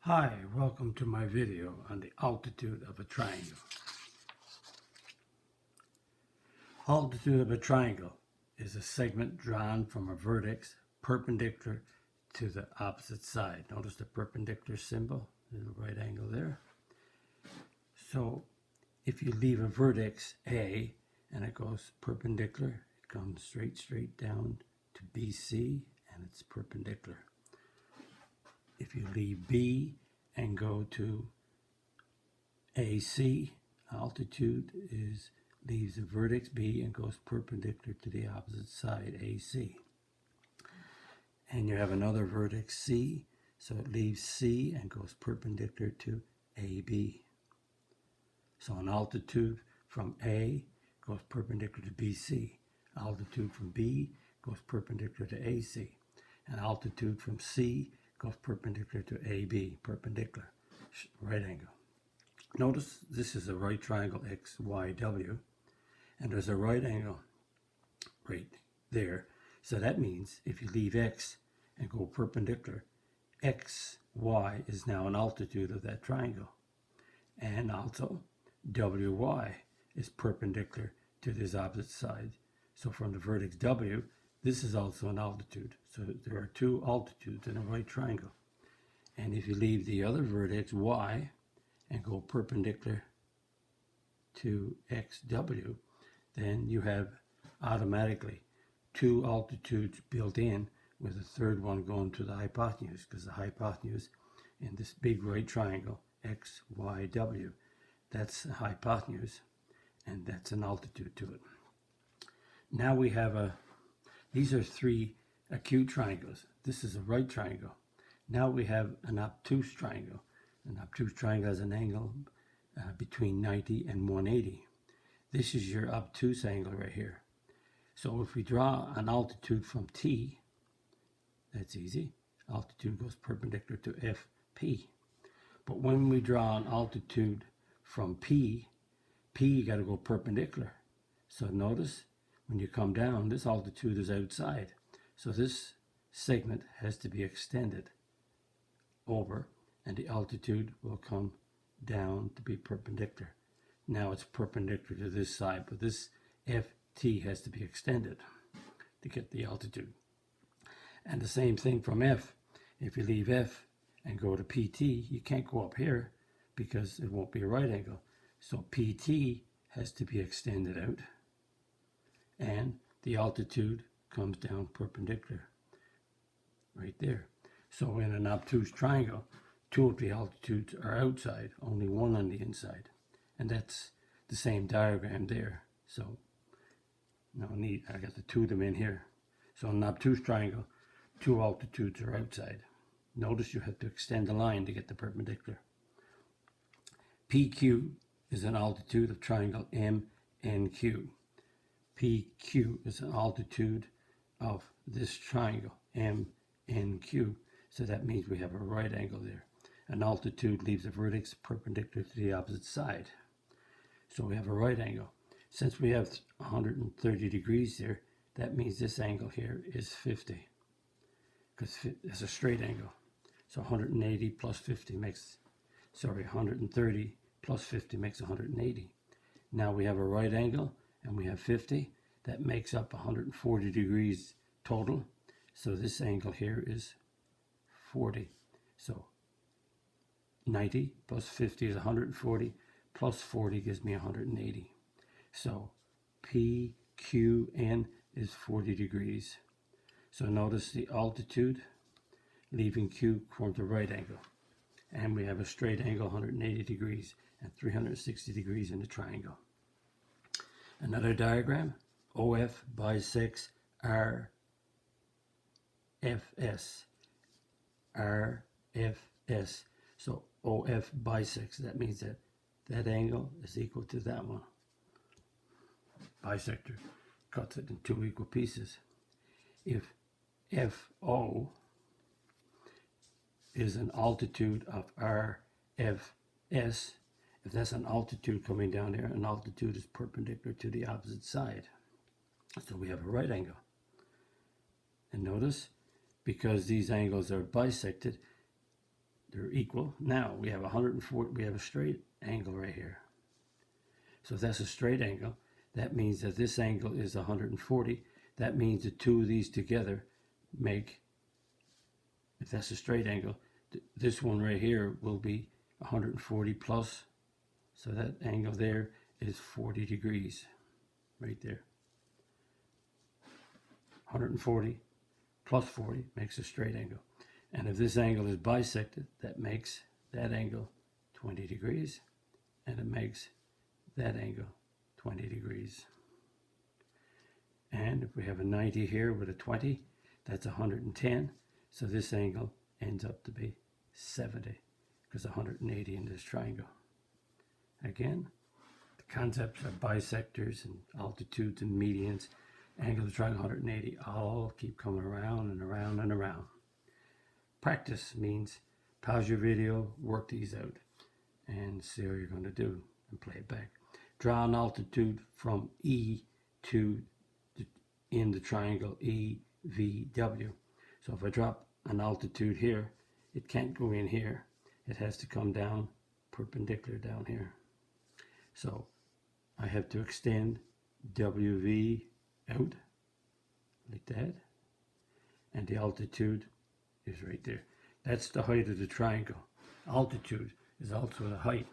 Hi, welcome to my video on the altitude of a triangle. Altitude of a triangle is a segment drawn from a vertex perpendicular to the opposite side. Notice the perpendicular symbol, the right angle there. So if you leave a vertex A and it goes perpendicular, it comes straight down to BC and it's perpendicular. If you leave B and go to AC, altitude leaves the vertex B and goes perpendicular to the opposite side, AC. And you have another vertex C, so it leaves C and goes perpendicular to AB. So an altitude from A goes perpendicular to BC. Altitude from B goes perpendicular to AC. And altitude from C goes perpendicular to AB, perpendicular, right angle. Notice this is a right triangle XYW, and there's a right angle right there. So that means if you leave X and go perpendicular, XY is now an altitude of that triangle. And also WY is perpendicular to this opposite side. So from the vertex W, this is also an altitude. So there are two altitudes in a right triangle. And if you leave the other vertex Y and go perpendicular to XW, then you have automatically two altitudes built in, with a third one going to the hypotenuse, because the hypotenuse in this big right triangle, XYW, that's the hypotenuse, and that's an altitude to it. Now we have these are three acute triangles. This is a right triangle. Now we have an obtuse triangle. An obtuse triangle has an angle between 90 and 180. This is your obtuse angle right here. So if we draw an altitude from T, that's easy. Altitude goes perpendicular to FP. But when we draw an altitude from P you got to go perpendicular. So notice when you come down, this altitude is outside. So this segment has to be extended over, and the altitude will come down to be perpendicular. Now it's perpendicular to this side, but this FT has to be extended to get the altitude. And the same thing from F. If you leave F and go to PT, you can't go up here because it won't be a right angle. So PT has to be extended out, and the altitude comes down perpendicular right there. So in an obtuse triangle, two of the altitudes are outside, only one on the inside. And that's the same diagram there. So no need, I got the two of them in here. So in an obtuse triangle, two altitudes are outside. Notice you have to extend the line to get the perpendicular. PQ is an altitude of triangle MNQ. PQ is an altitude of this triangle MNQ. So that means we have a right angle there. An altitude leaves a vertex perpendicular to the opposite side. So we have a right angle. Since we have 130 degrees there, that means this angle here is 50, because it's a straight angle. So 180 plus 50 makes, 130 plus 50 makes 180. Now we have a right angle and we have 50. That makes up 140 degrees total. So this angle here is 40. So 90 plus 50 is 140, plus 40 gives me 180. So PQN is 40 degrees. So notice the altitude leaving Q forms a right angle. And we have a straight angle, 180 degrees, and 360 degrees in the triangle. Another diagram, OF bisects RFS. RFS. So OF bisects, that means that that angle is equal to that one. Bisector cuts it in two equal pieces. If FO is an altitude of RFS, if that's an altitude coming down there, an altitude is perpendicular to the opposite side. So we have a right angle. And notice, because these angles are bisected, they're equal. Now we have 140, we have a straight angle right here. So if that's a straight angle, that means that this angle is 140. That means the two of these together make, if that's a straight angle, this one right here will be 140 plus. So that angle there is 40 degrees right there. 140 plus 40 makes a straight angle. And if this angle is bisected, that makes that angle 20 degrees, and it makes that angle 20 degrees. And if we have a 90 here with a 20, that's 110. So this angle ends up to be 70, because 180 in this triangle. Again, the concepts of bisectors and altitudes and medians, angle of the triangle 180, all keep coming around and around and around. Practice means pause your video, work these out, and see how you're going to do, and play it back. Draw an altitude from E to in the triangle EVW. So if I drop an altitude here, it can't go in here. It has to come down perpendicular down here. So I have to extend WV out like that, and the altitude is right there. That's the height of the triangle. Altitude is also the height.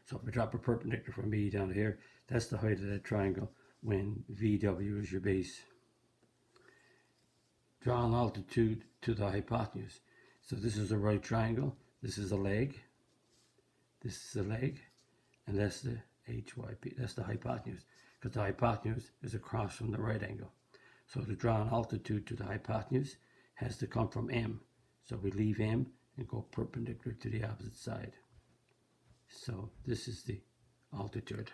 So if I drop a perpendicular from E down here, that's the height of that triangle when VW is your base. Draw an altitude to the hypotenuse. So this is the right triangle, this is the leg, this is the leg, and that's the HYP, that's the hypotenuse, because the hypotenuse is across from the right angle. So to draw an altitude to the hypotenuse has to come from M. So we leave M and go perpendicular to the opposite side. So this is the altitude.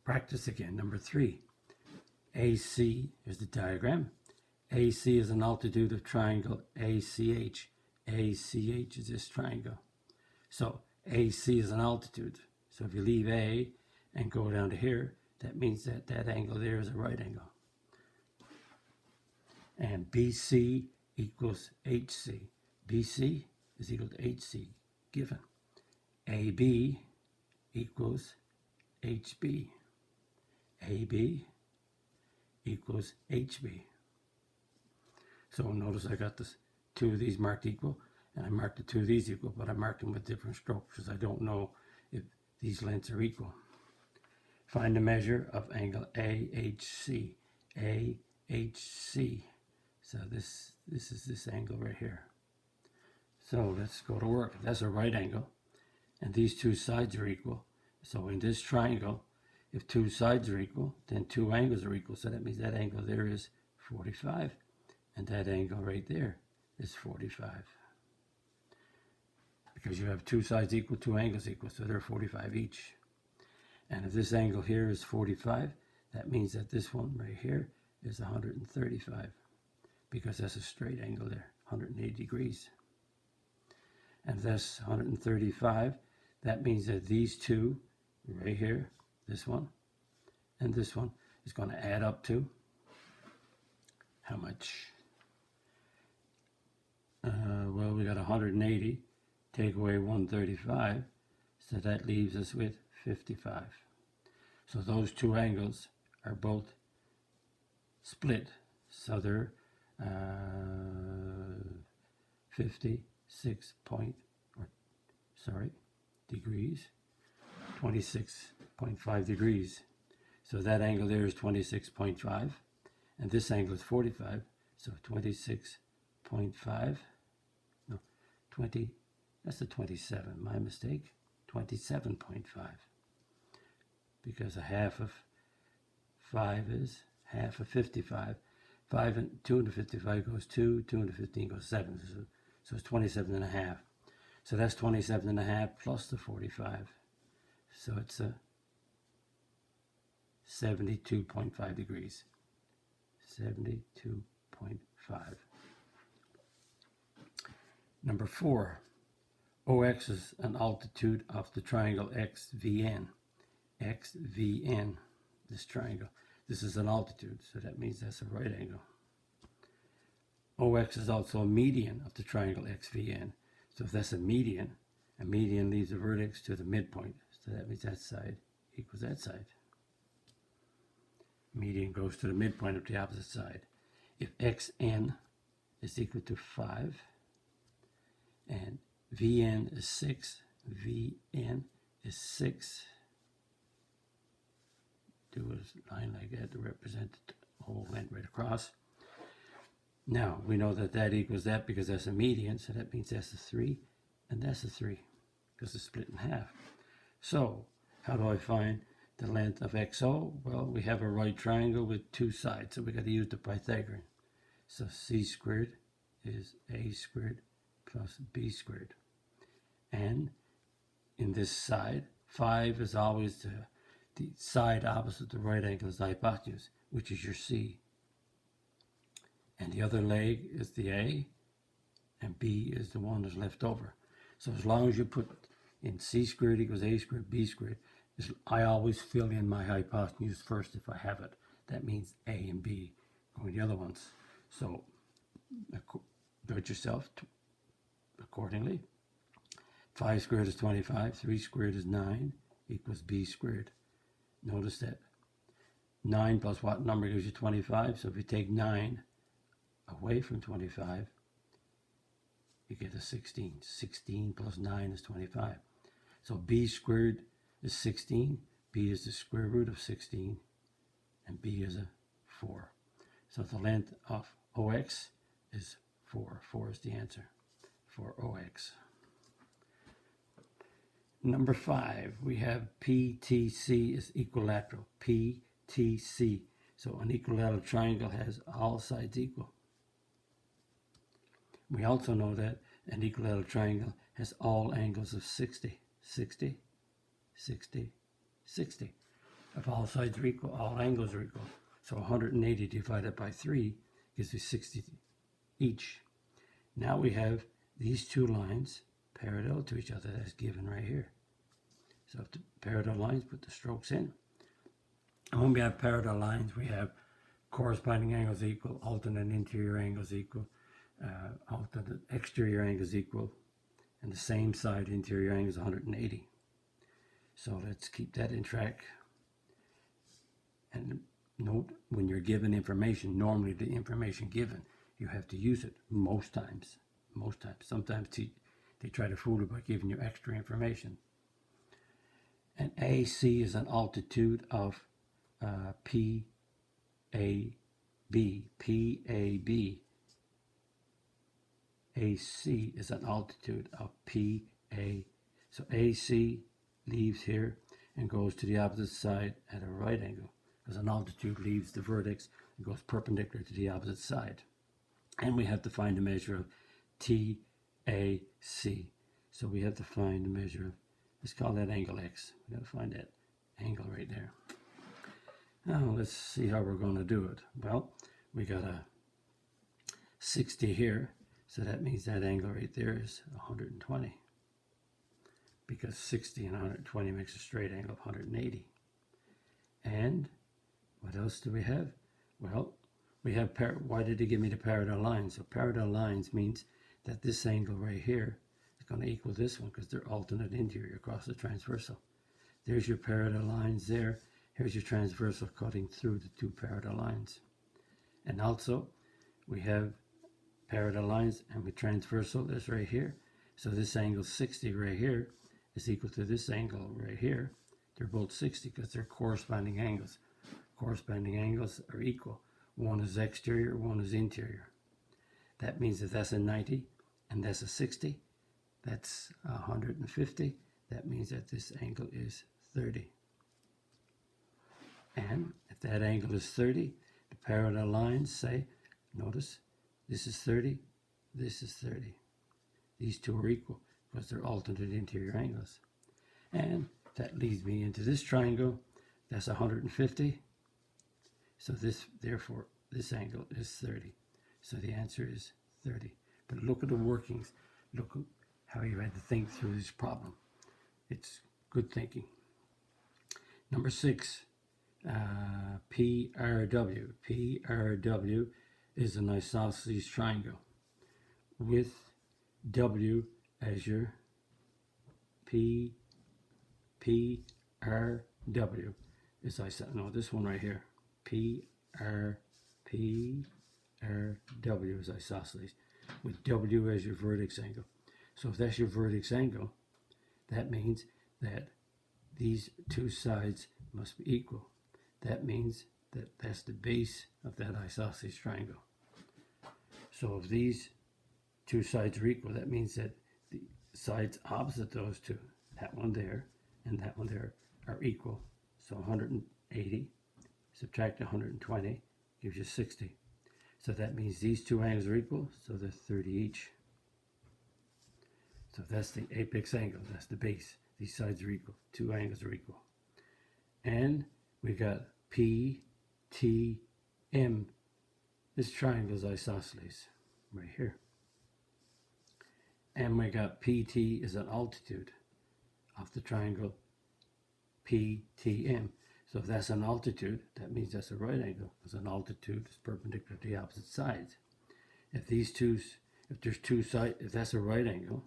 Practice again. Number 3. AC is the diagram. AC is an altitude of triangle ACH. ACH is this triangle. So AC is an altitude. So if you leave A and go down to here, that means that that angle there is a right angle. And BC equals HC. BC is equal to HC, given. AB equals HB. AB equals HB. So notice I got this, two of these marked equal, and I marked the two of these equal, but I marked them with different strokes because I don't know if these lengths are equal. Find the measure of angle AHC. AHC. So this is this angle right here. So let's go to work. That's a right angle, and these two sides are equal. So in this triangle, if two sides are equal, then two angles are equal. So that means that angle there is 45, and that angle right there is 45. Because you have two sides equal, two angles equal, so they're 45 each. And if this angle here is 45, that means that this one right here is 135, because that's a straight angle there, 180 degrees. And if that's 135, that means that these two right here, this one and this one, is going to add up to how much? Well, we got 180, take away 135, so that leaves us with 55. So those two angles are both split, so they're 56 degrees, 26.5 degrees. So that angle there is 26.5, and this angle is 45, so 26.5, no, 20, that's the 27, my mistake, 27.5, because a half of 5 is half of 55. 5 and 255 goes 2, 215 goes 7, so it's 27 and a half. So that's 27 and a half plus the 45. So it's a 72.5 degrees. 72.5. Number 4. OX is an altitude of the triangle XVN. XVN, this triangle. This is an altitude, so that means that's a right angle. OX is also a median of the triangle XVN. So if that's a median leaves a vertex to the midpoint. So that means that side equals that side. Median goes to the midpoint of the opposite side. If XN is equal to 5 and VN is 6, VN is 6, do a line like that to represent the whole length right across. Now, we know that that equals that because that's a median, so that means that's a 3, and that's a 3, because it's split in half. So, how do I find the length of XO? Well, we have a right triangle with two sides, so we got to use the Pythagorean. So C squared is A squared plus B squared. And in this side, 5 is always the side opposite the right angle is the hypotenuse, which is your C. And the other leg is the A, and B is the one that's left over. So as long as you put in C squared equals A squared, B squared, I always fill in my hypotenuse first if I have it. That means A and B going the other ones. So do it yourself accordingly. 5 squared is 25, 3 squared is 9, equals B squared. Notice that 9 plus what number gives you 25? So if you take 9 away from 25, you get a 16. 16 plus 9 is 25. So B squared is 16. B is the square root of 16. And B is a 4. So the length of OX is 4. 4 is the answer for OX. Number 5, we have PTC is equilateral. PTC. So an equilateral triangle has all sides equal. We also know that an equilateral triangle has all angles of 60, 60, 60, 60. If all sides are equal, all angles are equal. So 180 divided by 3 gives you 60 each. Now we have these two lines parallel to each other. That's given right here. So if the parallel lines, put the strokes in. And when we have parallel lines, we have corresponding angles equal, alternate interior angles equal, alternate exterior angles equal, and the same side interior angle is 180. So let's keep that in track. And note, when you're given information, normally the information given, you have to use it most times. Most times. Sometimes they try to fool you by giving you extra information. And AC is an altitude of PAB. PAB. AC is an altitude of PA. So AC leaves here and goes to the opposite side at a right angle, because an altitude leaves the vertex and goes perpendicular to the opposite side. And we have to find the measure of TAC. So we have to find the measure of, let's call that angle X. We got to find that angle right there. Now let's see how we're going to do it. Well, we got a 60 here. So that means that angle right there is 120, because 60 and 120 makes a straight angle of 180. And what else do we have? Well, we have, why did he give me the parallel lines? So parallel lines means that this angle right here is going to equal this one, because they're alternate interior across the transversal. There's your parallel lines there. Here's your transversal cutting through the two parallel lines. And also, we have parallel lines, and with transversal is right here. So this angle 60 right here is equal to this angle right here. They're both 60 because they're corresponding angles. Corresponding angles are equal. One is exterior, one is interior. That means that that's a 90 and that's a 60. That's 150. That means that this angle is 30. And if that angle is 30, the parallel lines say, notice, this is 30, this is 30. These two are equal because they're alternate interior angles. And that leads me into this triangle. That's 150. So this, therefore, this angle is 30. So the answer is 30. But look at the workings. Look at how you had to think through this problem. It's good thinking. Number 6, PRW. PRW is an isosceles triangle with W as your P, R, W is no, this one right here. P, R, W is isosceles with W as your vertex angle. So if that's your vertex angle, that means that these two sides must be equal. That means that that's the base of that isosceles triangle. So if these two sides are equal, that means that the sides opposite those two, that one there and that one there, are equal. So 180 subtract 120 gives you 60. So that means these two angles are equal, so they're 30 each. So that's the apex angle, that's the base. These sides are equal, two angles are equal. And we got P, T, M. This triangle is isosceles, right here. And we got PT is an altitude of the triangle PTM. So if that's an altitude, that means that's a right angle, because an altitude is perpendicular to the opposite sides. If there's two sides, if that's a right angle,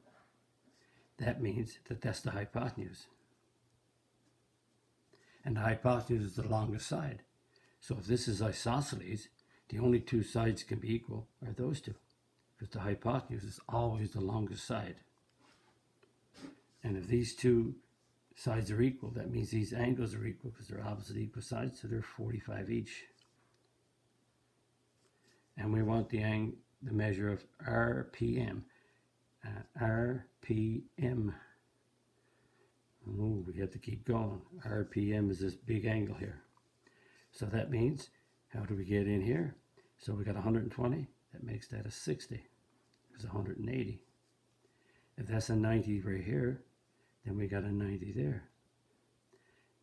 that means that that's the hypotenuse. And the hypotenuse is the longest side. So if this is isosceles, the only two sides can be equal are those two, because the hypotenuse is always the longest side. And if these two sides are equal, that means these angles are equal because they're opposite equal sides, so they're 45 each. And we want the measure of RPM. RPM. Oh, we have to keep going. RPM is this big angle here. So that means, how do we get in here? So we got 120, that makes that a 60. It's 180. If that's a 90 right here, then we got a 90 there.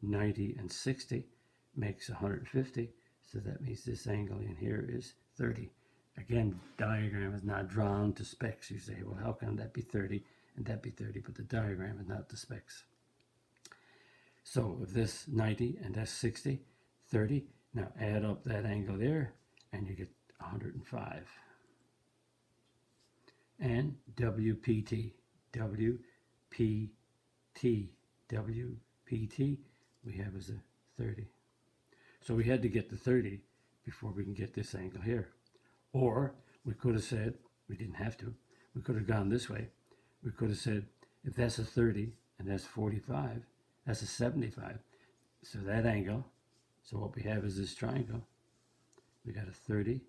90 and 60 makes 150, so that means this angle in here is 30. Again, diagram is not drawn to specs. You say, well, how can that be 30 and that be 30? But the diagram is not the specs. So if this 90 and that's 60, 30, now add up that angle there and you get 105. And WPT, WPT we have as a 30. So we had to get to 30 before we can get this angle here. Or we could have said, we didn't have to, we could have gone this way. We could have said, if that's a 30 and that's 45, that's a 75. So that angle, so what we have is this triangle. We got a 30,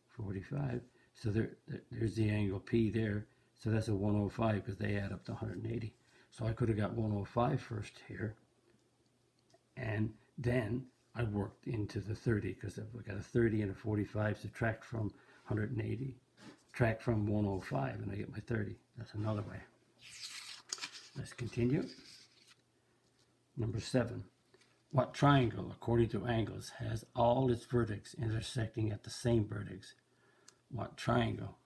45. So there's the angle P there. So that's a 105 because they add up to 180. So I could have got 105 first here. And then I worked into the 30 because if we got a 30 and a 45, subtract from 180, subtract from 105, and I get my 30. That's another way. Let's continue. Number 7. What triangle, according to angles, has all its vertex intersecting at the same vertex? What triangle?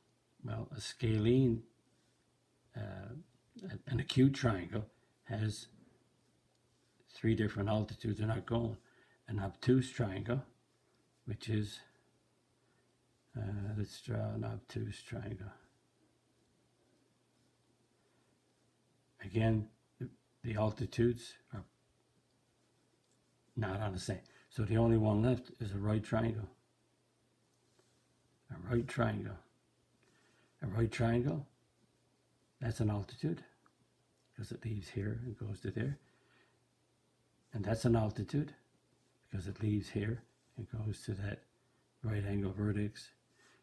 Well, a scalene, an acute triangle has 3 different altitudes. They're not going. An obtuse triangle, which is, let's draw an obtuse triangle. Again, the altitudes are not on the same. So the only one left is a right triangle. A right triangle. A right triangle, that's an altitude because it leaves here and goes to there. And that's an altitude because it leaves here and goes to that right angle vertex.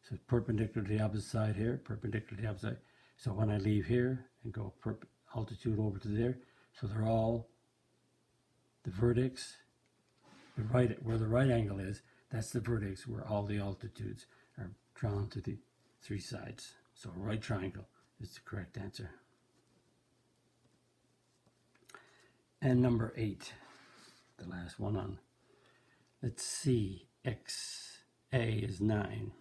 So it's perpendicular to the opposite side here, perpendicular to the opposite side. So when I leave here and go altitude over to there, so they're all the vertex, the right, where the right angle is, that's the vertex where all the altitudes are drawn to the 3 sides. So a right triangle is the correct answer. And number 8, the last one on. Let's see, XA is 9.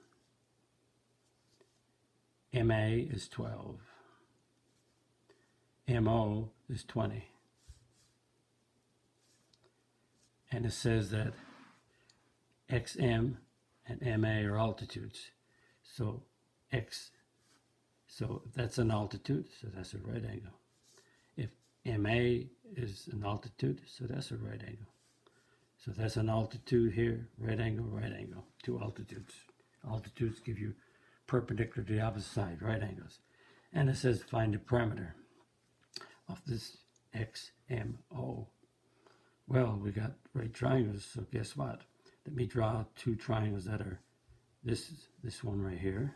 MA is 12. MO is 20. And it says that XM and MA are altitudes. So X, so that's an altitude, so that's a right angle. If MA is an altitude, so that's a right angle. So that's an altitude here, right angle, two altitudes. Altitudes give you perpendicular to the opposite side, right angles. And it says find the parameter of this XMO. Well, we got right triangles, so guess what? Let me draw two triangles that are this one right here.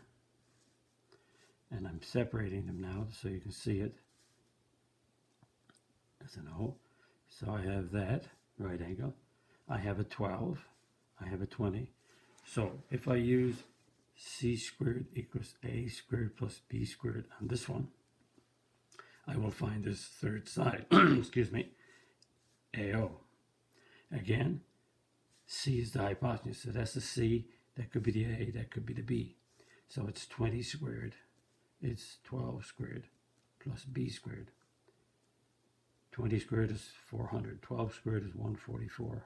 And I'm separating them now so you can see it. That's an O. So I have that right angle. I have a 12. I have a 20. So if I use C squared equals A squared plus B squared on this one, I will find this third side, excuse me, AO. Again, C is the hypotenuse, so that's the C, that could be the A, that could be the B. So it's 20 squared, it's 12 squared plus B squared. 20 squared is 400, 12 squared is 144.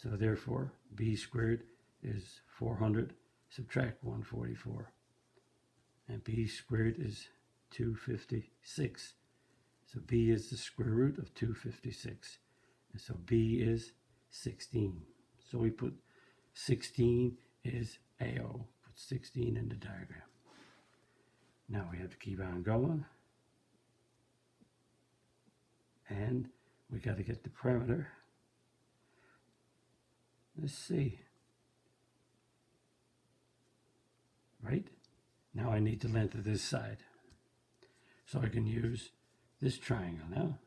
So therefore, B squared is 400, subtract 144. And B squared is 256. So B is the square root of 256. And so B is 16. So we put 16 is AO. Put 16 in the diagram. Now we have to keep on going. And we got to get the parameter. Let's see. Right? Now I need the length of this side. So I can use this triangle now.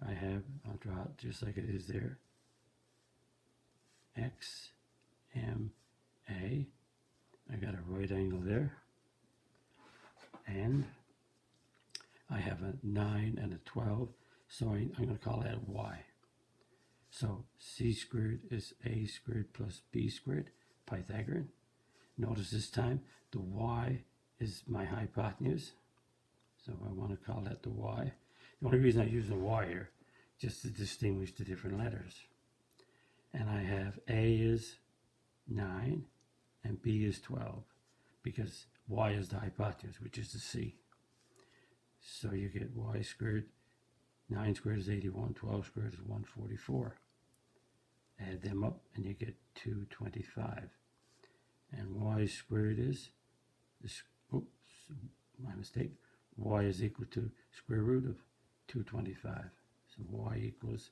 I'll draw it just like it is there. X, M, A. I got a right angle there. And I have a 9 and a 12. So I'm going to call that Y. So C squared is A squared plus B squared, Pythagorean. Notice this time the Y is my hypotenuse. So I want to call that the Y. The only reason I use the Y here, just to distinguish the different letters. And I have A is 9 and B is 12 because Y is the hypotenuse, which is the C. So you get Y squared, 9 squared is 81, 12 squared is 144. Add them up and you get 225. And Y squared is, oops, my mistake, Y is equal to square root of 225. So Y equals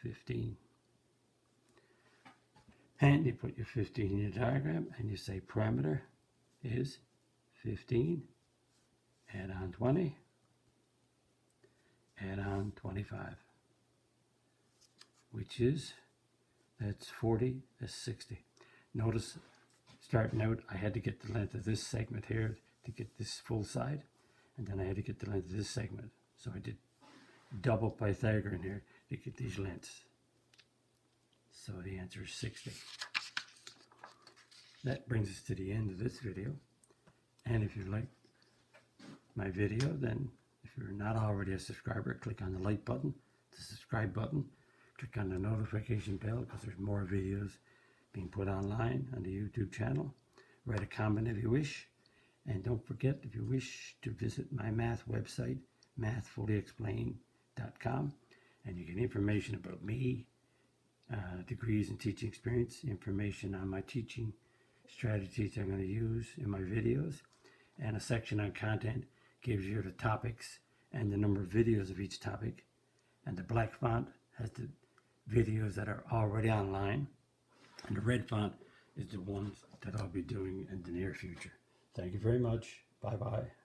15. And you put your 15 in your diagram and you say parameter is 15, add on 20, add on 25, which is, that's 40, that's 60. Notice, starting out, I had to get the length of this segment here to get this full side, and then I had to get the length of this segment. So I did double Pythagorean here to get these lengths. So the answer is 60. That brings us to the end of this video. And if you like my video, then if you're not already a subscriber, click on the like button, the subscribe button, click on the notification bell because there's more videos being put online on the YouTube channel. Write a comment if you wish. And don't forget, if you wish to visit my math website, mathfullyexplained.com, and you get information about me, degrees and teaching experience, information on my teaching strategies I'm going to use in my videos, and a section on content gives you the topics and the number of videos of each topic. And the black font has the videos that are already online, and the red font is the ones that I'll be doing in the near future. Thank you very much. Bye-bye.